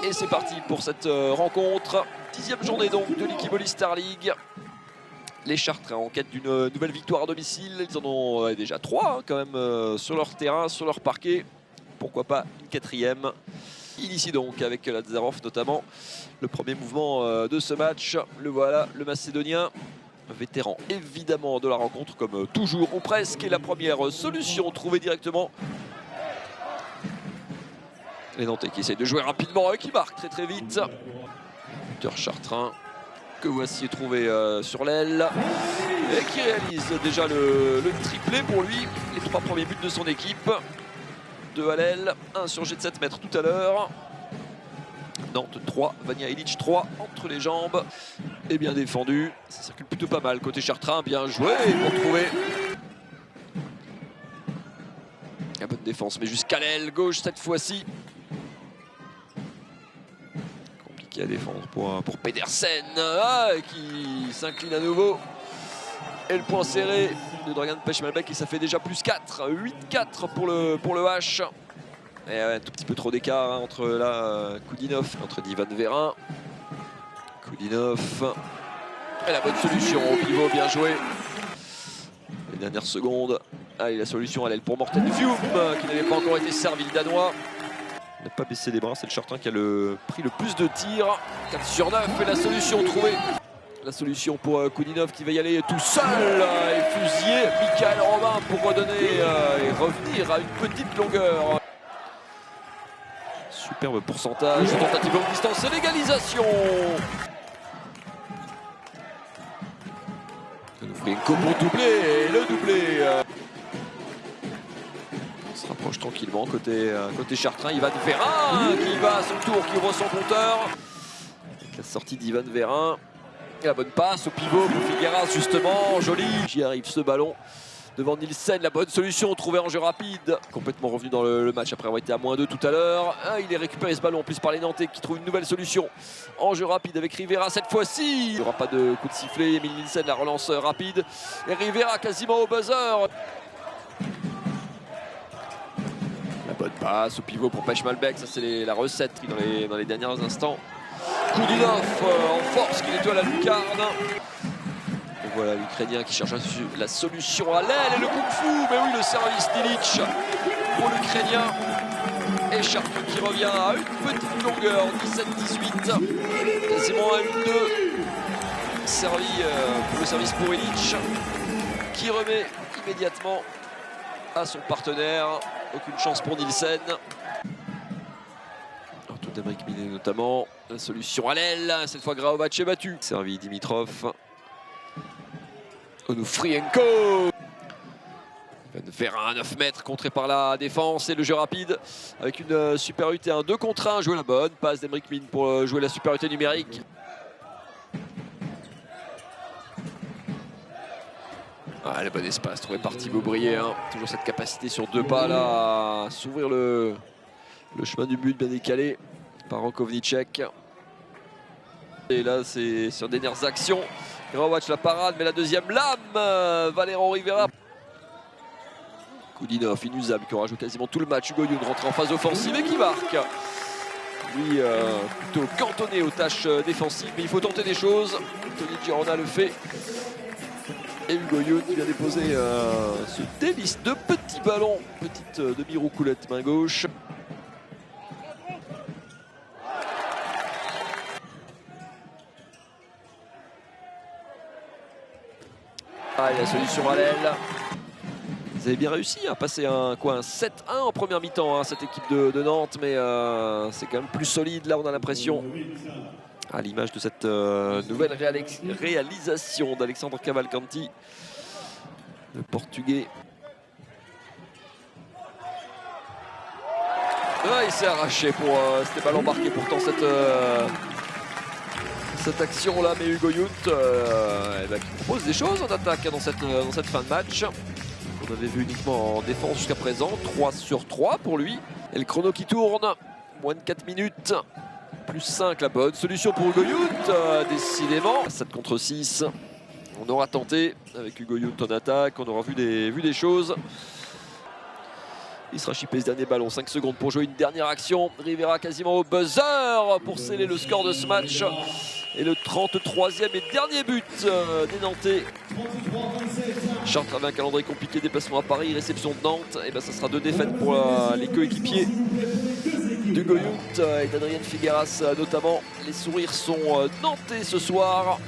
Et c'est parti pour cette rencontre. 10e journée donc de l'Ikiboli Star League. Les Chartrains en quête d'une nouvelle victoire à domicile. Ils en ont déjà 3 quand même sur leur terrain, sur leur parquet. Pourquoi pas une 4e. Initie donc avec Lazarov notamment le premier mouvement de ce match. Le voilà, le Macédonien. Vétéran évidemment de la rencontre comme toujours ou presque. Et la première solution trouvée directement. Les Nantais qui essayent de jouer rapidement et qui marquent très vite. Buteur chartrain que voici trouvé sur l'aile et qui réalise déjà le triplé pour lui. Les 3 premiers buts de son équipe. 2 à l'aile, 1 sur jet de 7 mètres tout à l'heure. Nantes 3, Vania Ilic 3 entre les jambes. Et bien défendu, ça circule plutôt pas mal côté chartrain, bien joué pour trouver. La bonne défense mais jusqu'à l'aile gauche cette fois-ci. Compliqué à défendre pour Pedersen qui s'incline à nouveau. Et le point serré de Dragan Pechmalbek et ça fait déjà plus 4, 8-4 pour le H. Et un tout petit peu trop d'écart entre Koudinov, entre Divan Verin. Koudinov. Et la bonne solution au pivot, bien joué. Les dernières secondes. Allez, la solution à l'aile pour Morten Fium qui n'avait pas encore été servi, le Danois. Il n'a pas baissé les bras, c'est le Chartrain qui a pris le plus de tirs. 4 sur 9 et la solution trouvée. La solution pour Koudinov qui va y aller tout seul et fusiller Michael Robin pour redonner et revenir à une petite longueur. Superbe pourcentage, tentative longue distance et l'égalisation. Frienko pour doubler et le doublé. On se rapproche tranquillement côté Chartrain. Ivan Verin qui va à son tour, qui ouvre son compteur. Avec la sortie d'Ivan Verin. Et la bonne passe au pivot pour Figueras justement, joli. J'y arrive ce ballon devant Nielsen, la bonne solution trouvée en jeu rapide. Complètement revenu dans le match après avoir été à -2 tout à l'heure. Il est récupéré ce ballon en plus par les Nantais qui trouvent une nouvelle solution en jeu rapide avec Rivera cette fois-ci. Il n'y aura pas de coup de sifflet, Emil Nielsen la relance rapide. Et Rivera quasiment au buzzer. La bonne passe au pivot pour Pechmalbek, ça c'est la recette dans les derniers instants. Koudinov en force qui nettoie la lucarne. Et voilà l'Ukrainien qui cherche la solution à l'aile et le kung-fu. Mais oui, le service d'Ilic pour l'Ukrainien. Et Chartrain qui revient à une petite longueur, 17-18. Quasiment à 1-2. Servi pour le service pour Ilic. Qui remet immédiatement à son partenaire. Aucune chance pour Nielsen. D'Amérique Miné notamment, la solution à l'aile, cette fois Graovac est battu. Servi Dimitrov. Onufrienko. Verin à 9 mètres, contré par la défense et le jeu rapide avec une supériorité 1 2 contre 1. Jouer la bonne passe d'Emeric Mine pour jouer la supériorité numérique. Le bon espace trouvé par Thibaut Brier. Toujours cette capacité sur 2 pas là à s'ouvrir le chemin du but bien décalé par Rankovnicek. Et là c'est sur des dernières actions. Graovac la parade mais la deuxième lame. Valero Rivera. Koudinov inusable qui aura joué quasiment tout le match. Hugo Youn rentre en phase offensive et qui marque. Lui plutôt cantonné aux tâches défensives mais il faut tenter des choses. Tony Girona le fait. Et Hugo Youn qui vient déposer ce délice de petits ballons. Petite demi-roucoulette main gauche. La solution à l'aile. Ils avaient bien réussi à passer un 7-1 en première mi-temps, cette équipe de Nantes, mais c'est quand même plus solide. Là, on a l'impression, à l'image de cette nouvelle réalisation d'Alexandre Cavalcanti, le Portugais. Il s'est arraché pour c'était ballon marqué pourtant cette action-là, mais Hugo Youn qui propose des choses en attaque dans cette fin de match. On avait vu uniquement en défense jusqu'à présent, 3 sur 3 pour lui. Et le chrono qui tourne, moins de 4 minutes, plus 5, la bonne solution pour Hugo Youn, décidément. 7 contre 6, on aura tenté avec Hugo Youn en attaque, on aura vu des choses. Il sera chippé ce dernier ballon. 5 secondes pour jouer une dernière action. Rivera quasiment au buzzer pour sceller le score de ce match. Et le 33e et dernier but des Nantais. Chartres avait un calendrier compliqué, déplacement à Paris, réception de Nantes. Et ben ça sera 2 défaites pour les coéquipiers d'Hugo Yount et d'Adrien Figueras notamment. Les sourires sont nantais ce soir.